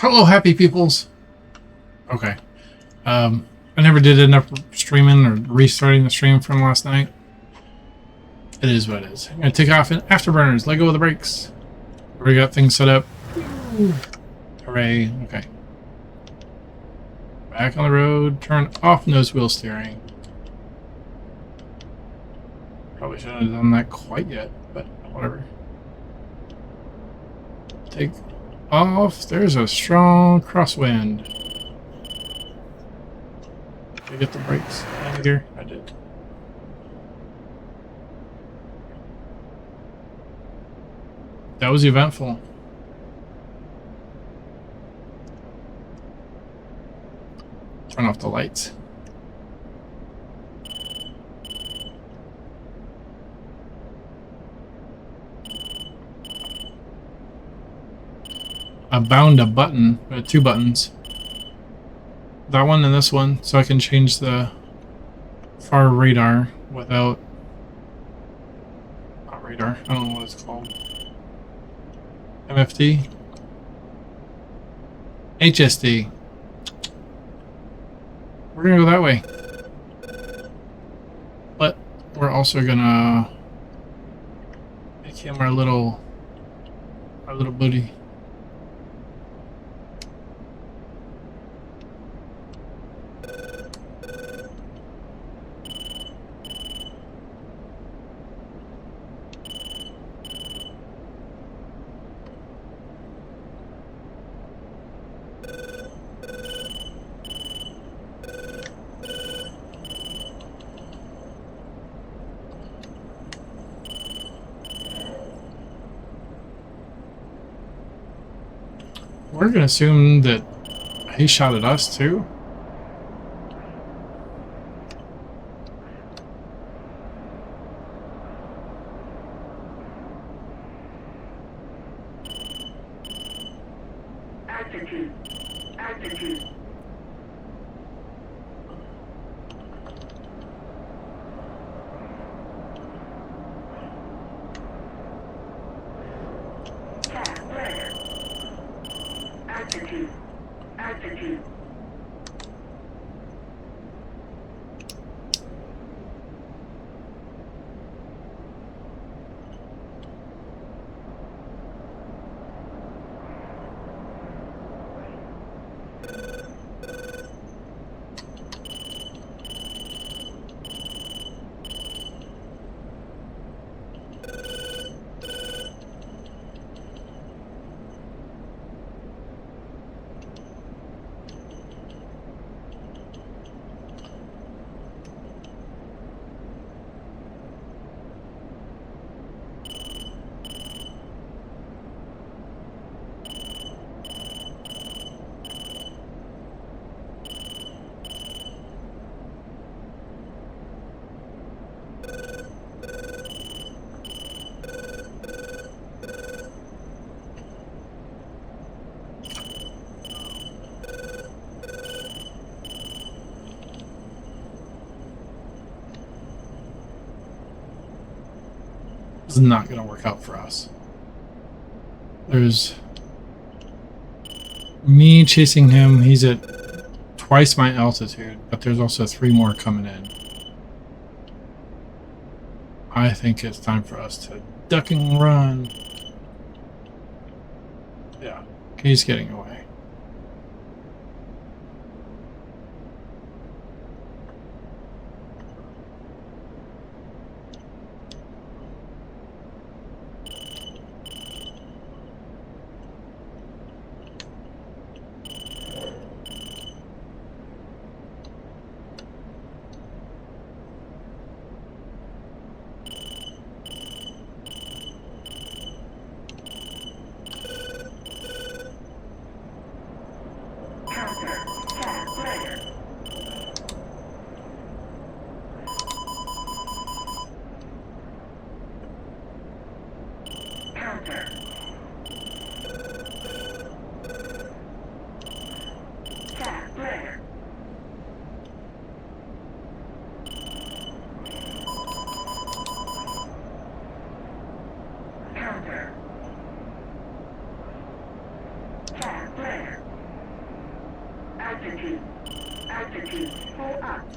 Hello, happy peoples. Okay. I never did end up streaming or restarting the stream from last night. It is what it is. I'm going to take off in afterburners. Let go of the brakes. We got things set up. Hooray. Okay. Back on the road. Turn off nose wheel steering. Probably shouldn't have done that quite yet, but whatever. Take off. There's a strong crosswind. Did I get the brakes out of here? I did. That was eventful. Turn off the lights. I bound a button, two buttons. That one and this one, so I can change the far radar without... Not radar, I don't know what it's called. MFD? HSD. We're gonna go that way. But we're also gonna make him our little buddy. We're gonna assume that he shot at us too. Is not going to work out for us. There's me chasing him. He's at twice my altitude, but there's also 3 more coming in. I think it's time for us to duck and run. Yeah, he's getting away.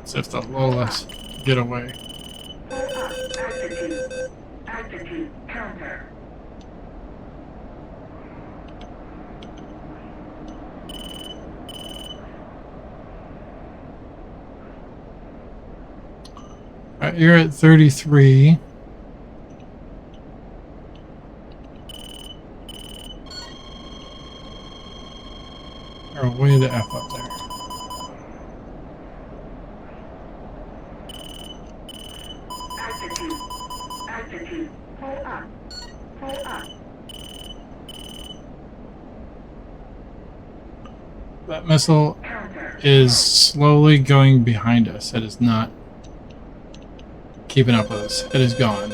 As if they'll let us get away. Alright, you're at 33. You're way the F up there. That missile is slowly going behind us. It is not keeping up with us. It is gone.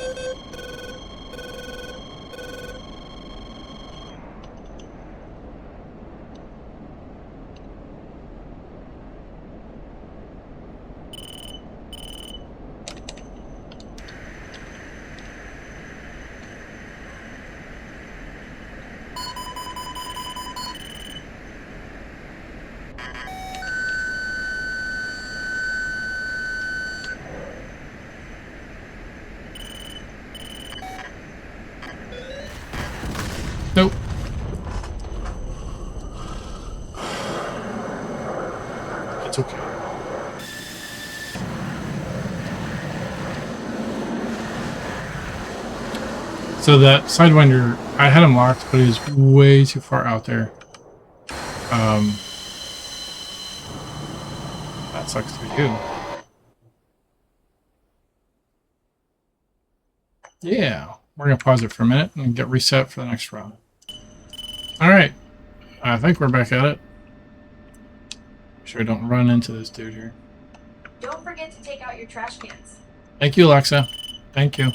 Nope. It's okay. So that Sidewinder, I had him locked, but he was way too far out there. That sucks for you. Yeah, we're gonna pause it for a minute and get reset for the next round. Alright, I think we're back at it. Make sure I don't run into this dude here. Don't forget to take out your trash cans. Thank you, Alexa. Thank you.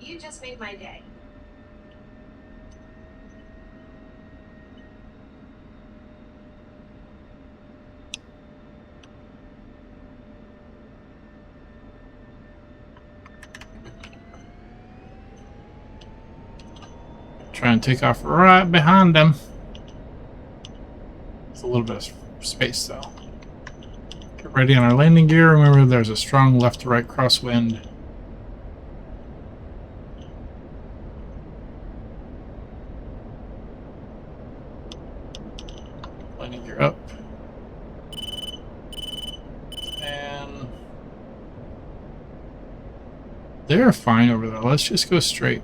You just made my day. Try and take off right behind them. It's a little bit of space though. Get ready on our landing gear. Remember there's a strong left to right crosswind. Landing gear up. And they're fine over there. Let's just go straight.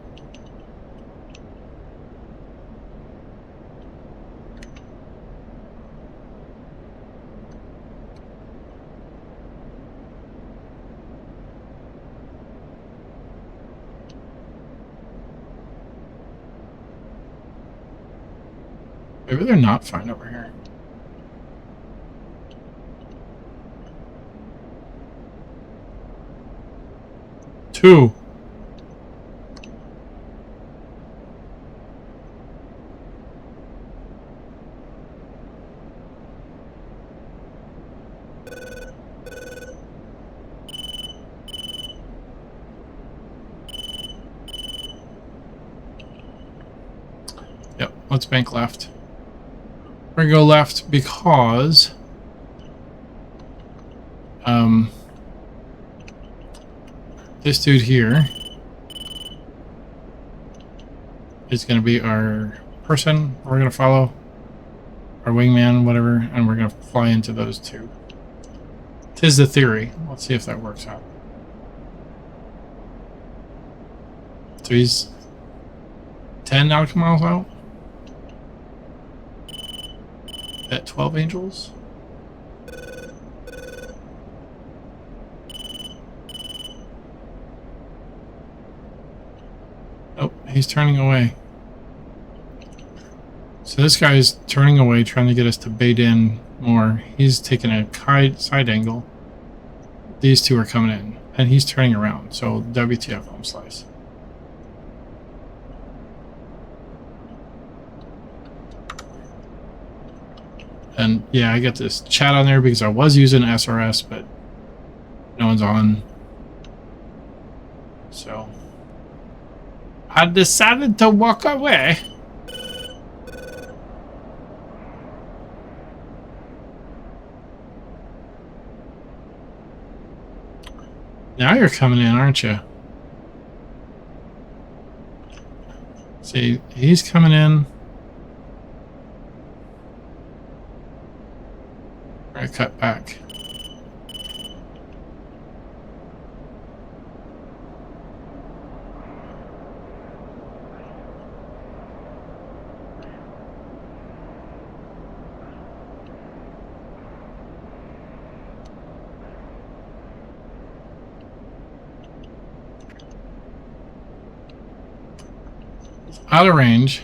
Maybe they're not fine over here. Two. Yep, let's bank left. We're gonna go left because this dude here is gonna be our person we're gonna follow, our wingman, whatever, and we're gonna fly into those two. 'Tis the theory. Let's see if that works out. So he's 10 nautical miles out. At 12 angels. Oh, he's turning away. So this guy is turning away, trying to get us to bait in more. He's taking a side angle. These two are coming in, and he's turning around. So WTF, home slice. And yeah, I got this chat on there because I was using SRS, but no one's on. So I decided to walk away. Now you're coming in, aren't you? See, he's coming in. All right, cut back. Out of range.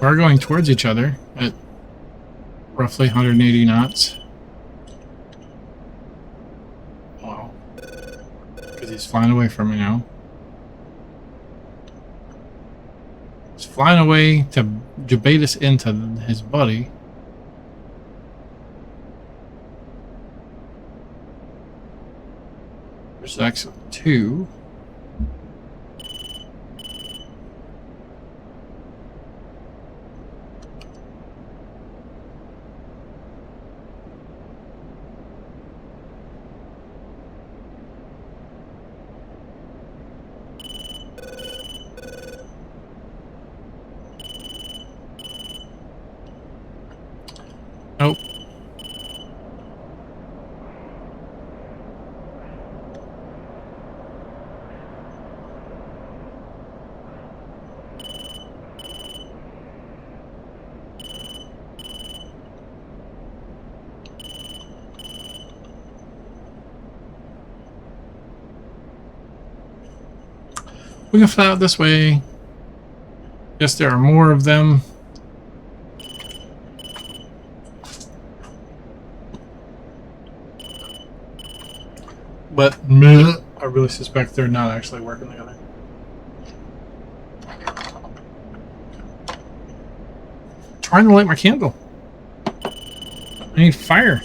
We're going towards each other at roughly 180 knots. Wow. Because he's flying away from me now. He's flying away to debate us into his buddy. There's exit 2. Nope. We can fly out this way. Yes, there are more of them. But I really suspect they're not actually working together. Trying to light my candle. I need fire.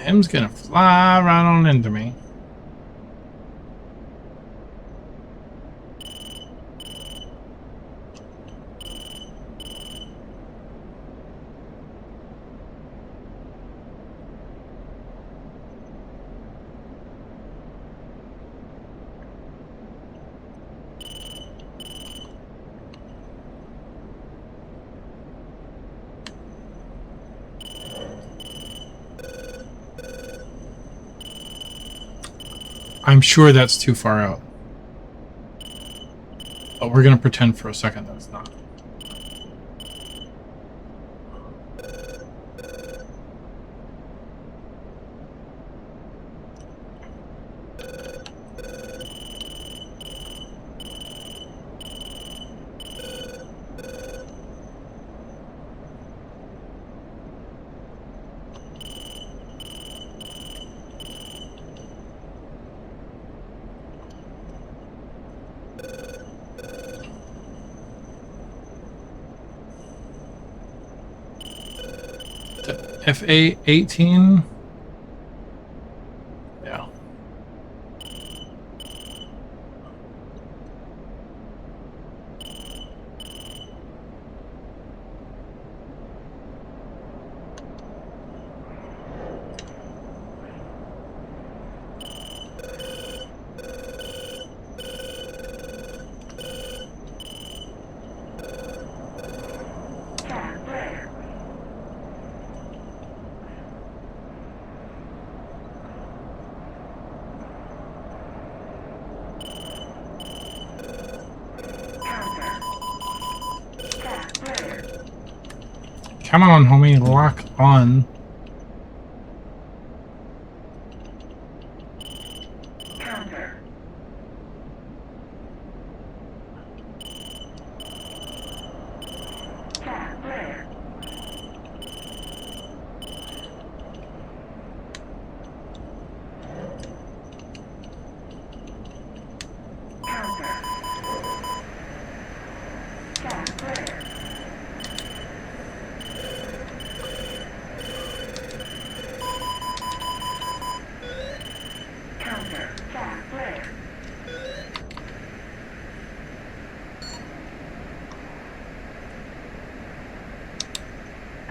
Him's gonna fly right on into me. I'm sure that's too far out. But we're going to pretend for a second that it's not. F-18. Yeah. Come on, homie, lock on.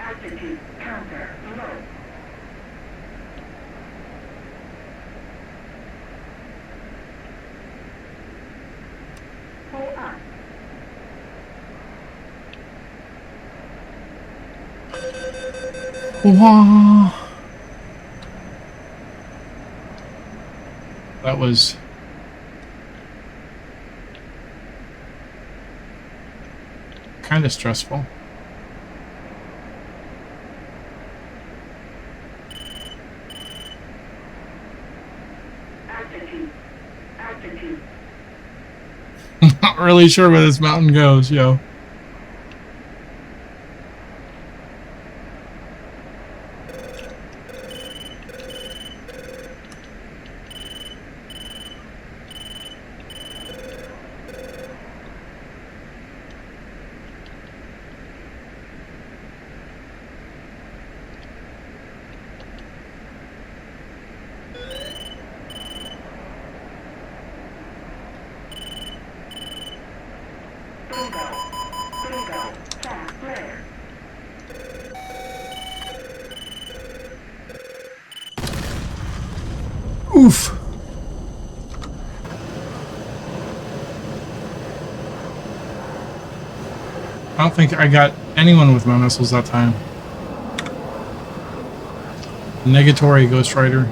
Altitude counter low. Pull up. Wah. That was kind of stressful. Altitude. Altitude. Not really sure where this mountain goes, yo. Bingo. Fast flare. Oof. I don't think I got anyone with my missiles that time. Negatory Ghost Rider.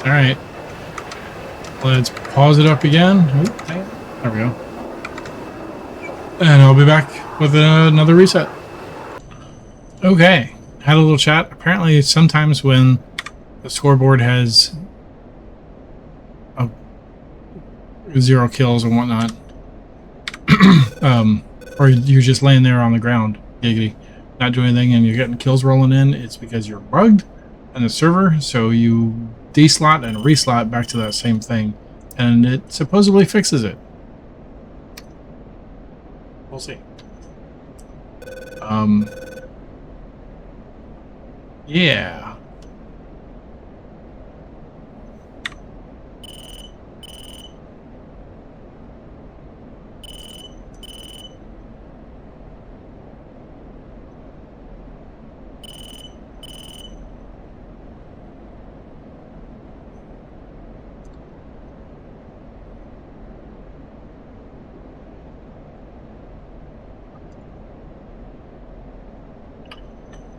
Alright. Let's pause it up again. Oop, there we go. And I'll be back with another reset. Okay. Had a little chat. Apparently, sometimes when the scoreboard has 0 kills and whatnot, or you're just laying there on the ground, giggity, not doing anything, and you're getting kills rolling in, it's because you're bugged in the server, so you deslot and reslot back to that same thing, and it supposedly fixes it. We'll see. Yeah.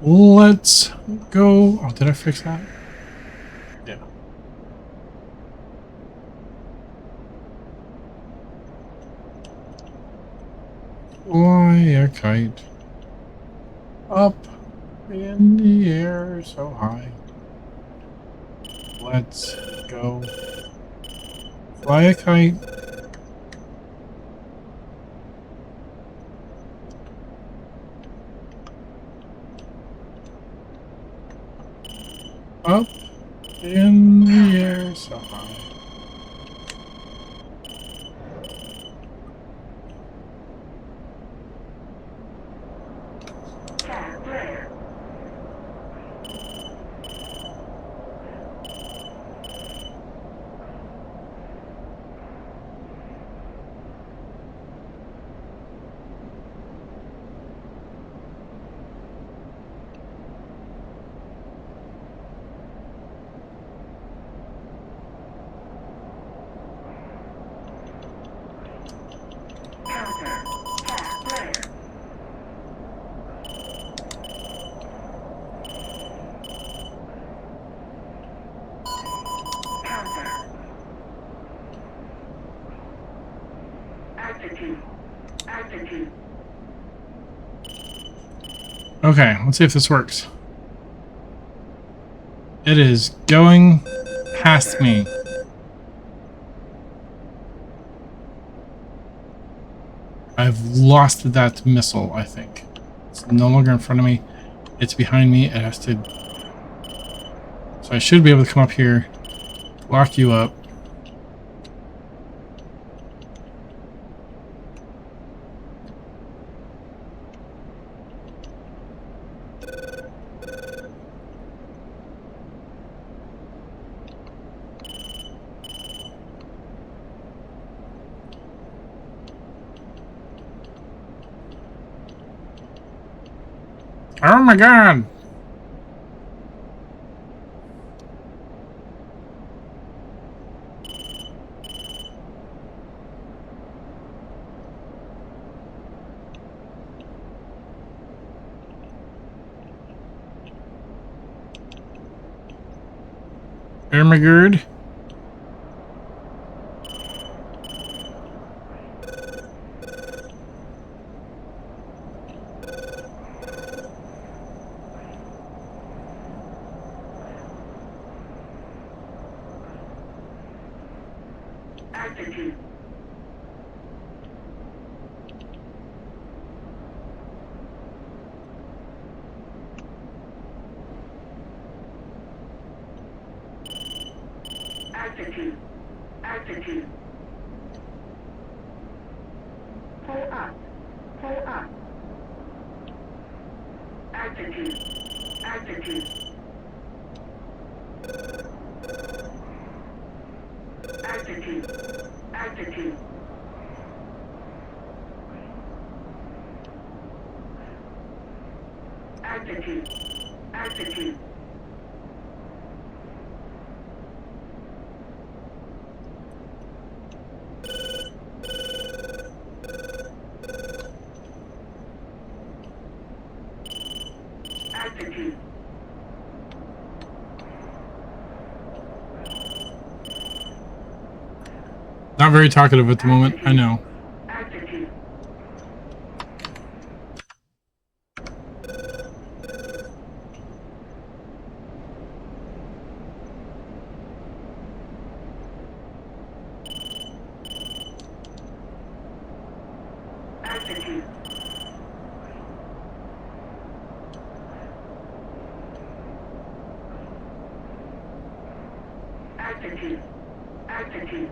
Let's go. Oh, did I fix that? Yeah. Fly a kite up in the air so high. Let's go. Fly a kite. Up in the air so high. Fast flare. Counter. Fast flare. Counter. Altitude. Altitude. Okay, let's see if this works. It is going past me. I've lost that missile, I think. It's no longer in front of me. It's behind me. It has to... So I should be able to come up here, lock you up. Oh my god! Oh my god. Altitude. Altitude. Altitude. Pull up. Pull up. Altitude. Altitude. Altitude. Altitude. Altitude. Altitude. Altitude. Not very talkative at the moment, I know. Altitude. Altitude. Altitude. Altitude.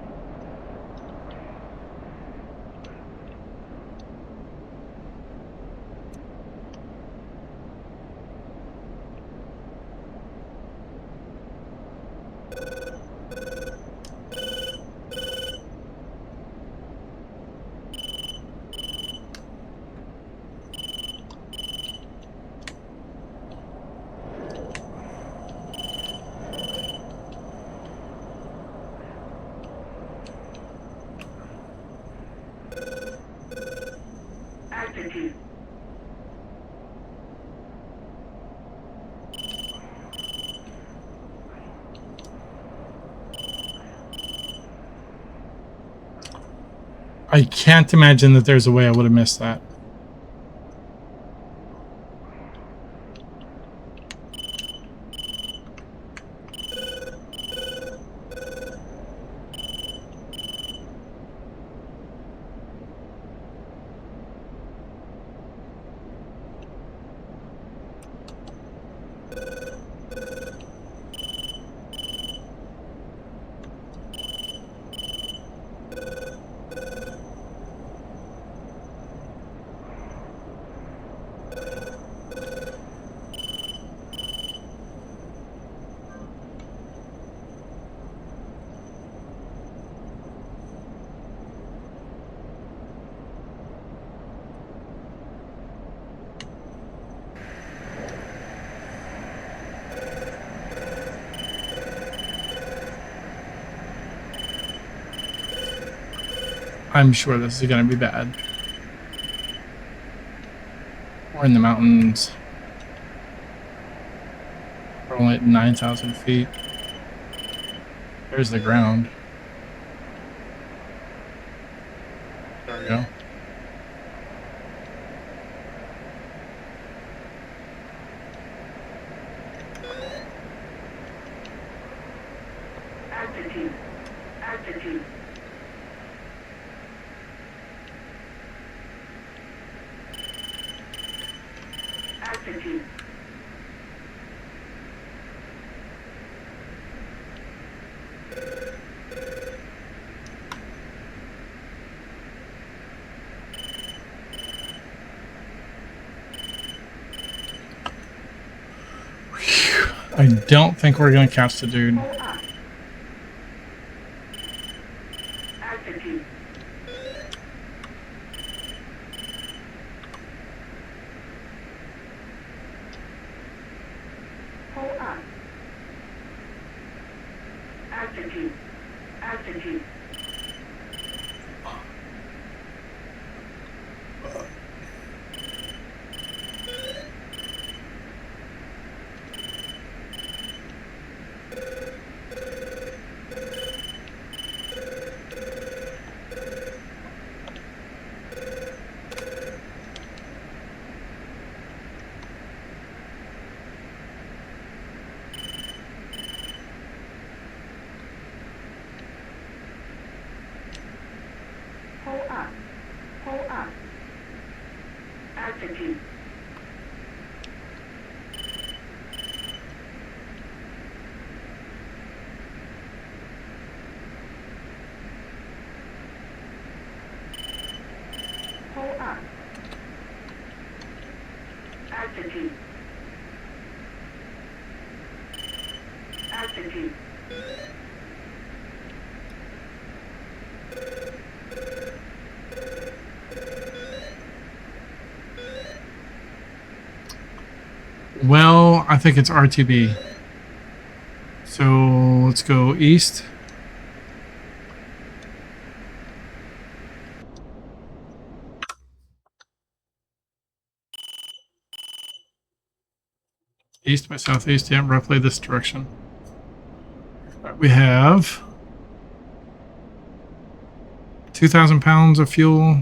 Altitude. I can't imagine that there's a way I would have missed that. I'm sure this is going to be bad. We're in the mountains. We're only at 9,000 feet. There's the ground. There we go. Altitude. Altitude. Altitude. I don't think we're going to catch the dude. Pull up. Altitude. Altitude. Altitude. Pull up. Pull up. Altitude. Pull up. Altitude. Altitude. Well, I think it's RTB. So let's go east. East by southeast, yeah, roughly this direction. We have 2,000 pounds of fuel,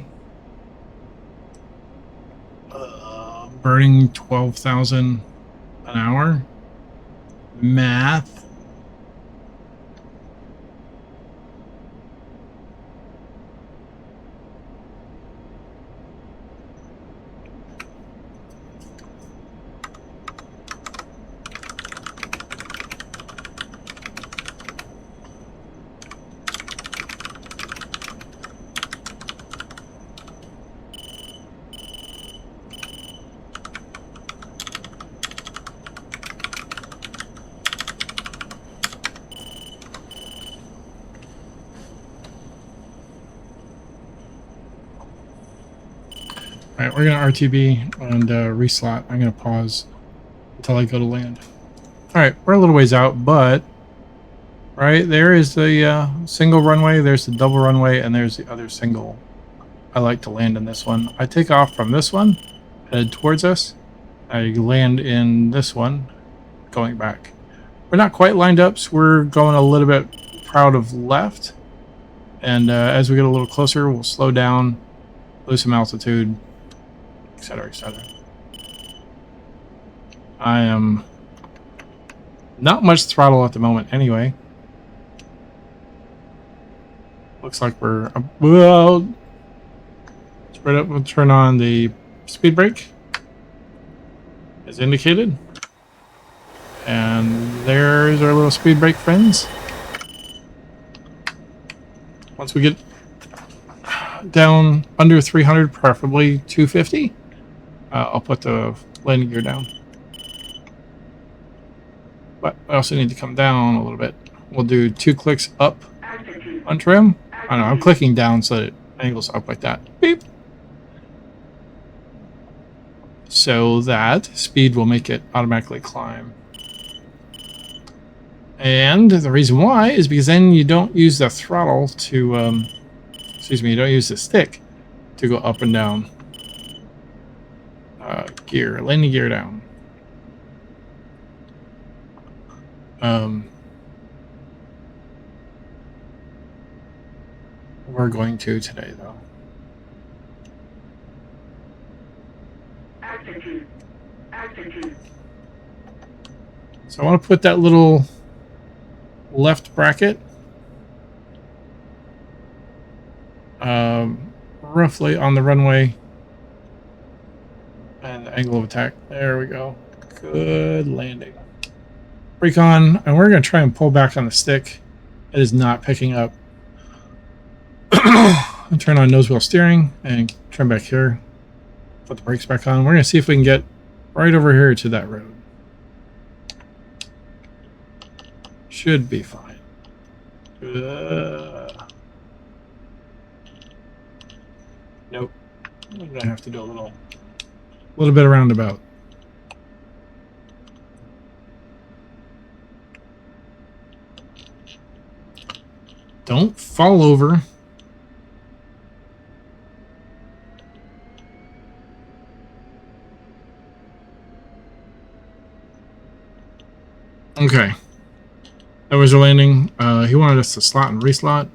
burning 12,000 an hour. Math. Alright, we're going to RTB and reslot. I'm going to pause until I go to land. Alright, we're a little ways out, but right there is the single runway, there's the double runway, and there's the other single. I like to land in this one. I take off from this one, head towards us. I land in this one, going back. We're not quite lined up, so we're going a little bit proud of left. And as we get a little closer, we'll slow down, lose some altitude, etc., etc. I am not much throttle at the moment anyway. Looks like we're well spread up. We'll turn on the speed brake as indicated, and there's our little speed brake friends. Once we get down under 300, preferably 250, I'll put the landing gear down. But I also need to come down a little bit. We'll do 2 clicks up on trim. I don't know, I'm clicking down so that it angles up like that. Beep. So that speed will make it automatically climb. And the reason why is because then you don't use the throttle to, excuse me, you don't use the stick to go up and down. Gear, landing gear down. We're going to today, though. Altitude. Altitude. So I want to put that little left bracket roughly on the runway and the angle of attack. There we go. Good landing. Brake on, and we're going to try and pull back on the stick. It is not picking up. And turn on nose wheel steering and turn back here. Put the brakes back on. We're going to see if we can get right over here to that road. Should be fine. Nope. We're going to have to do a little bit of roundabout. Don't fall over. Okay. That was your landing. He wanted us to slot and reslot.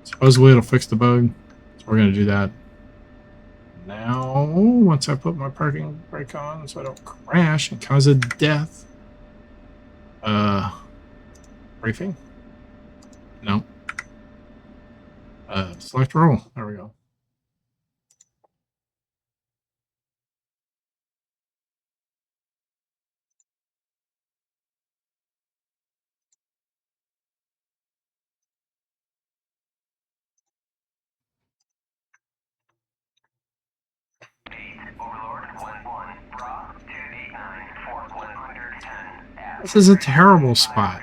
Supposedly it'll fix the bug. So we're going to do that. Now, once I put my parking brake on so I don't crash and cause a death. Briefing? No. Select roll. There we go. This is a terrible spot.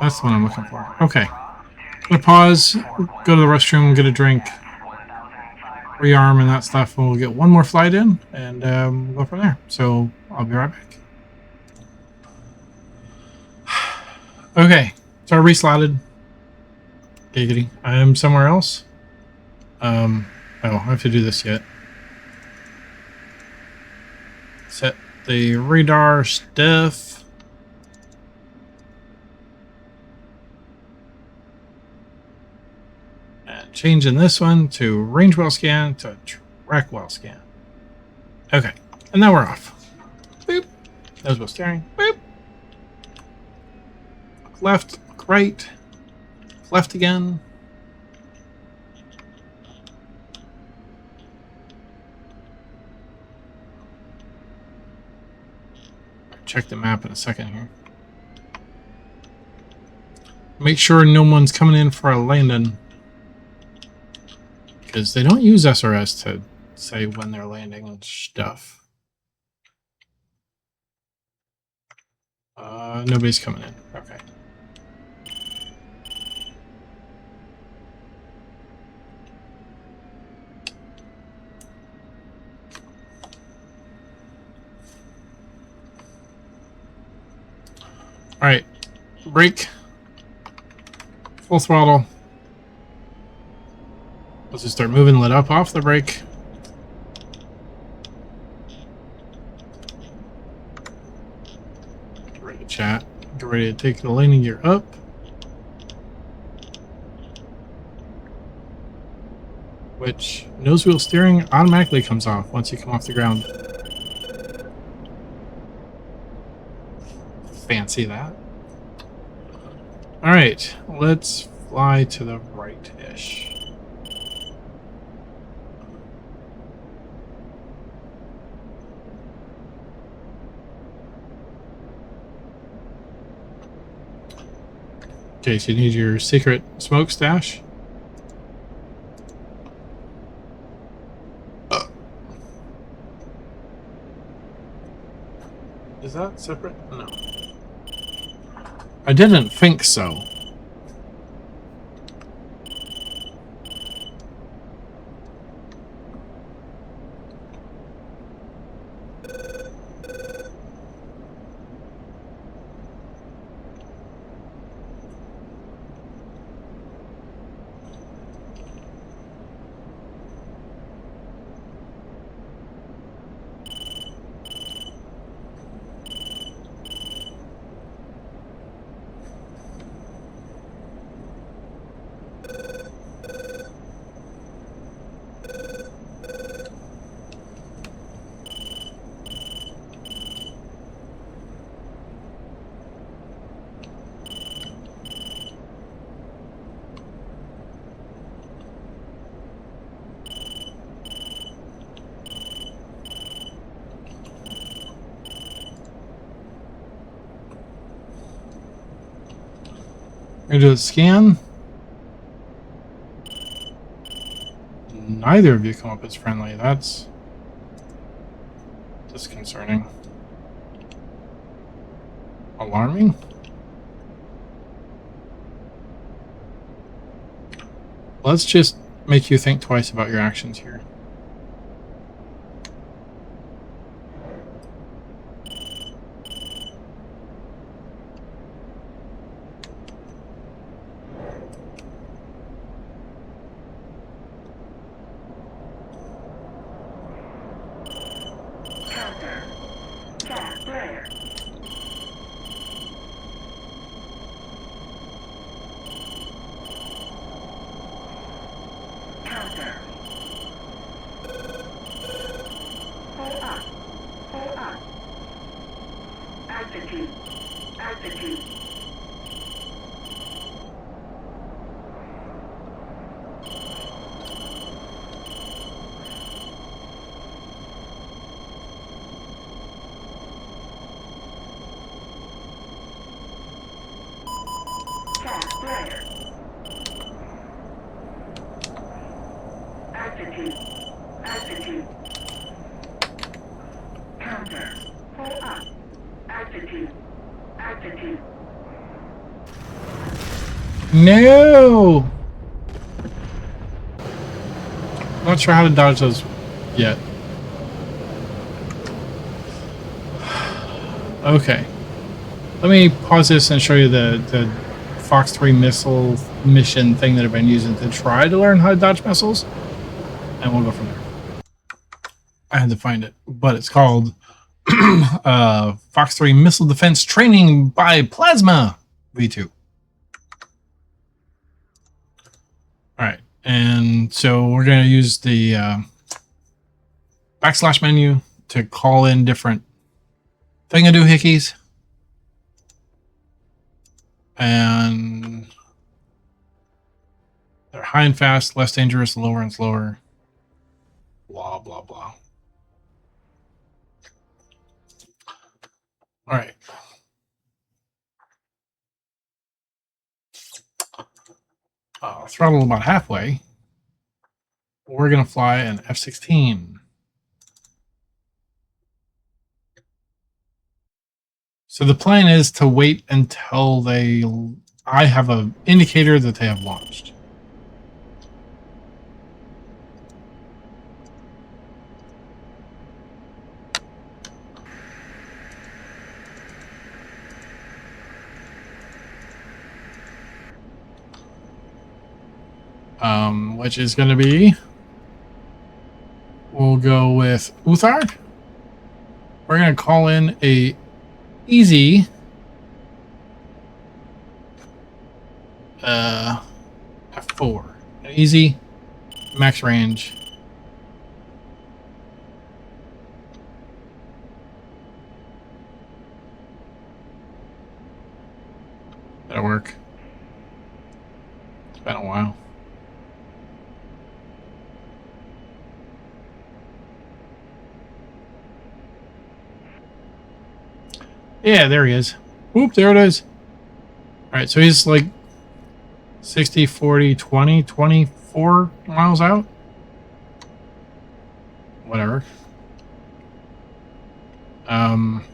That's the one I'm looking for. Okay. I'm gonna pause, go to the restroom, get a drink, rearm and that stuff, and we'll get one more flight in, and we'll go from there. So I'll be right back. Okay, so I reslotted. Giggity. I am somewhere else. Oh, I have to do this yet. Set the radar stuff. And changing this one to range well scan to track well scan. Okay, and now we're off. Boop. Nose wheel steering. Boop. Look left, look right. Look left again. Check the map in a second here. Make sure no one's coming in for a landing, because they don't use SRS to say when they're landing and stuff. Nobody's coming in. Okay. All right, brake, full throttle. Let's just start moving, let up off the brake. Get ready to chat. Get ready to take the landing gear up. Which nose wheel steering automatically comes off once you come off the ground. Fancy that. All right, let's fly to the right-ish. Okay, so you need your secret smoke stash. Is that separate? No. I didn't think so. Gonna do a scan. Neither of you come up as friendly. That's disconcerting. Alarming. Let's just make you think twice about your actions here. Counter. Gas flare. Counter. Pull up. Pull up. Altitude. Altitude. Gas flare. Altitude. Altitude. Counter. Pull up. Altitude. Altitude. No! Not sure how to dodge those yet. Okay. Let me pause this and show you the Fox 3 missile mission thing that I've been using to try to learn how to dodge missiles. And we'll go from there. I had to find it, but it's called Fox 3 Missile Defense Training by Plasma V2. All right, and so we're going to use the backslash menu to call in different thingadoohickeys. And they're high and fast, less dangerous, lower and slower. Blah, blah, blah. All right. Throttle about halfway. We're going to fly an F-16. So the plan is to wait until I have an indicator that they have launched. Which is going to be, we'll go with Uthar. We're going to call in a easy F4, an easy max range. That'll work. It's been a while. Yeah, there he is. Whoop, there it is. All right, so he's like 60, 40, 20, 24 miles out. Whatever. We're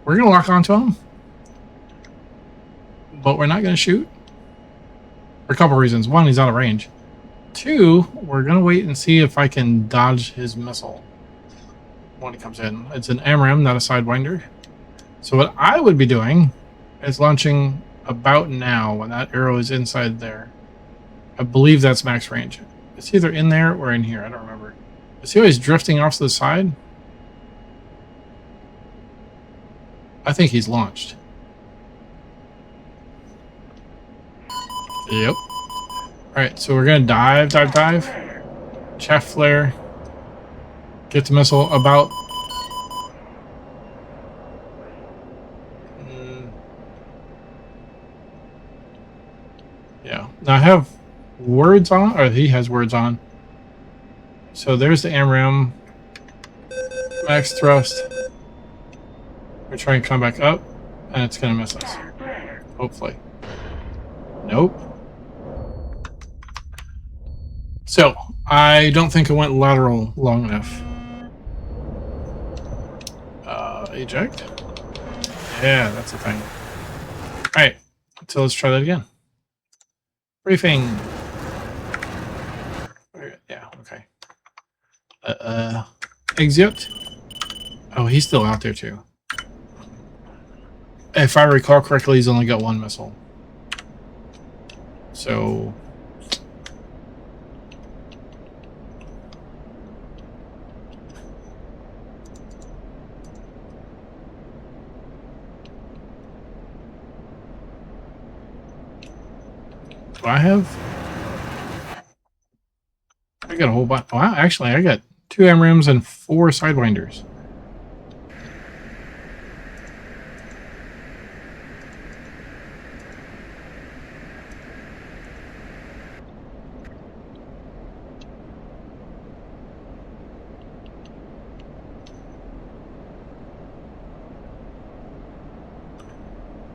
going to lock onto him. But we're not going to shoot. For a couple reasons. One, he's out of range. Two, we're going to wait and see if I can dodge his missile when it comes in. It's an AMRAAM, not a Sidewinder. So what I would be doing is launching about now when that arrow is inside there. I believe that's max range. It's either in there or in here. I don't remember. Is he always drifting off to the side? I think he's launched. Yep. Alright, so we're going to dive. Chaff flare. Get the missile about. Yeah. Now I have words on, or he has words on. So there's the AMRAAM. Max thrust. We're trying to come back up, and it's going to miss us. Hopefully. Nope. So, I don't think it went lateral long enough. Eject. Yeah, that's the thing. Alright, so let's try that again. Briefing. Exit. Oh, he's still out there too. If I recall correctly, he's only got one missile. So... do I have... I got a whole bunch. Wow, actually, I got 2 MRAMs and 4 Sidewinders.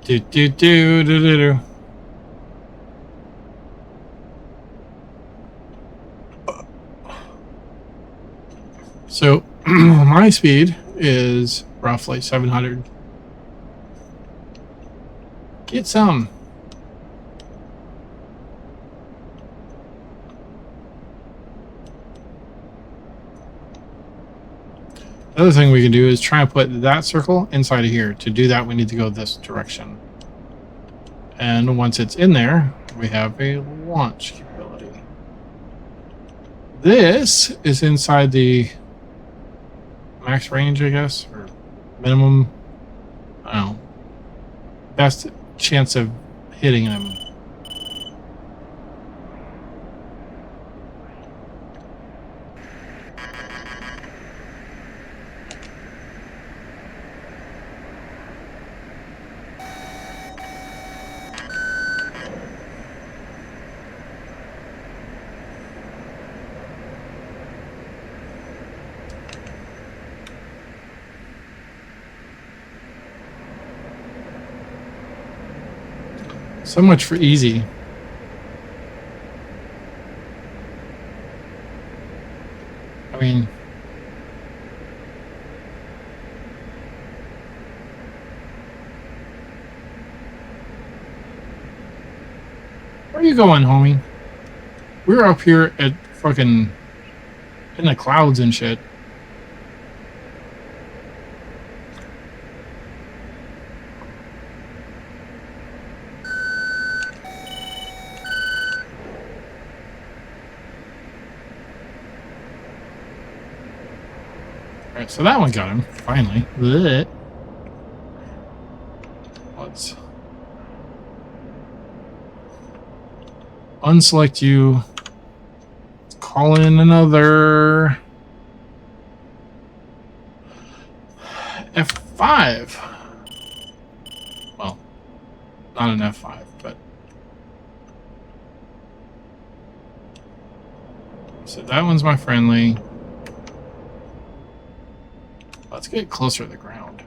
Do. So my speed is roughly 700. Get some. The other thing we can do is try and put that circle inside of here. To do that, we need to go this direction. And once it's in there, we have a launch capability. This is inside the max range, I guess, or minimum, I don't know, best chance of hitting them. So much for easy. I mean, where are you going, homie? We're up here at fucking in the clouds and shit. Alright, so that one got him, finally. Blech. Let's unselect you. Let's call in another F5. Well, not an F5, but so that one's my friendly. Let's get closer to the ground.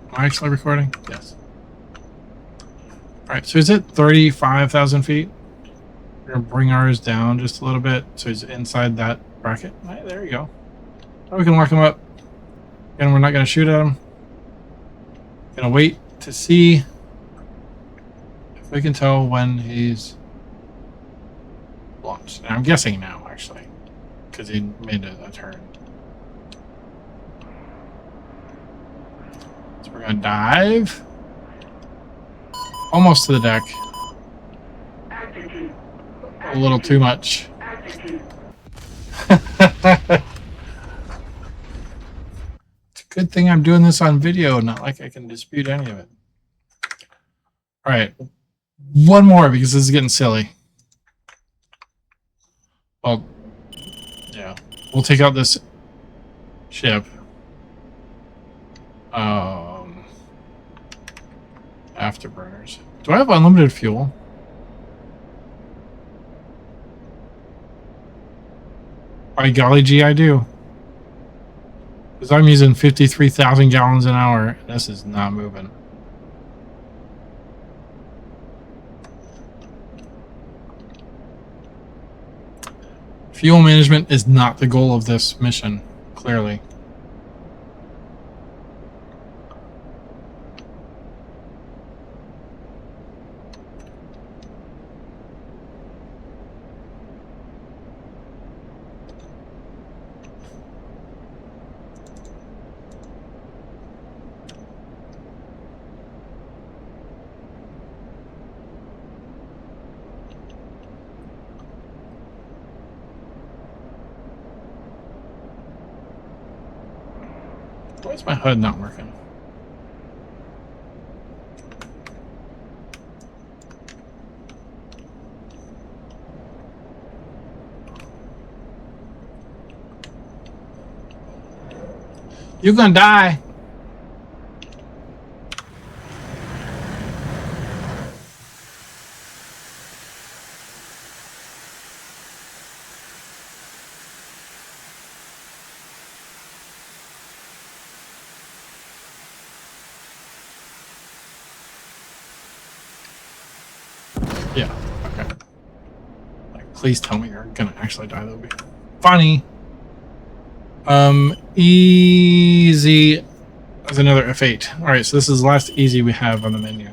Am I actually recording? Yes. Alright, so he's at 35,000 feet. We're going to bring ours down just a little bit so he's inside that bracket. Right, there you go. Now we can lock him up. Again, we're not going to shoot at him. Going to wait to see if we can tell when he's launched. And I'm guessing now, actually, because he made a turn. So we're going to dive. Almost to the deck. A little too much. It's a good thing I'm doing this on video, not like I can dispute any of it. All right. One more because this is getting silly. Well, yeah. We'll take out this ship. Afterburners. Do I have unlimited fuel? By golly gee, I do. Because I'm using 53,000 gallons an hour. This is not moving. Fuel management is not the goal of this mission, clearly. Why is my HUD not working? You're gonna die. Yeah, okay. Like, please tell me you're gonna actually die. That would be funny. Easy. There's another F8. Alright, so this is the last easy we have on the menu.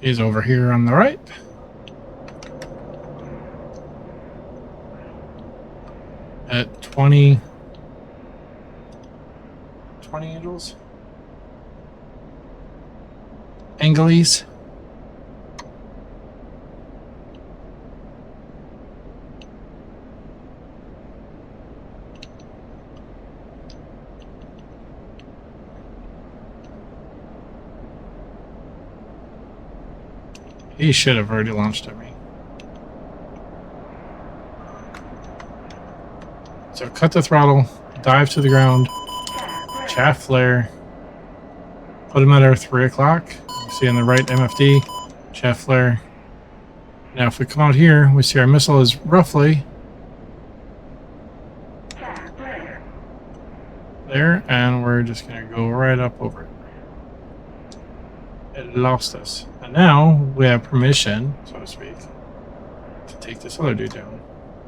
He's over here on the right. At 20 angels. Angles. He should have already launched at me. So cut the throttle, dive to the ground, chaff flare, put him at our 3 o'clock. You see on the right MFD, chaff flare. Now if we come out here, we see our missile is roughly there, and we're just going to go right up over it. It lost us. And now we have permission, so to speak, to take this other dude down.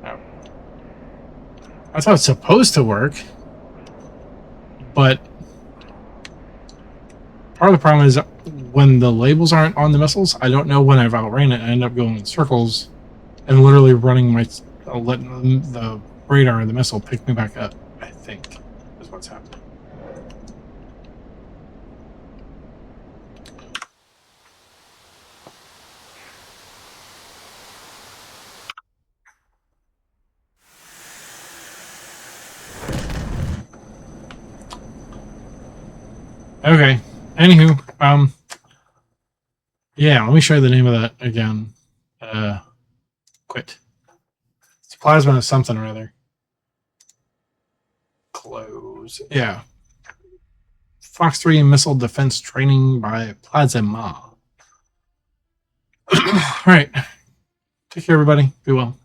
Now, that's how it's supposed to work, but part of the problem is when the labels aren't on the missiles, I don't know when I've outran it. I end up going in circles and literally running my, letting the radar of the missile pick me back up, I think, is what's happening. Okay. Anywho, yeah, let me show you the name of that again. Quit. It's plasma something or other. Close. Yeah. Fox 3 missile defense training by Plasma. All right. Take care, everybody. Be well.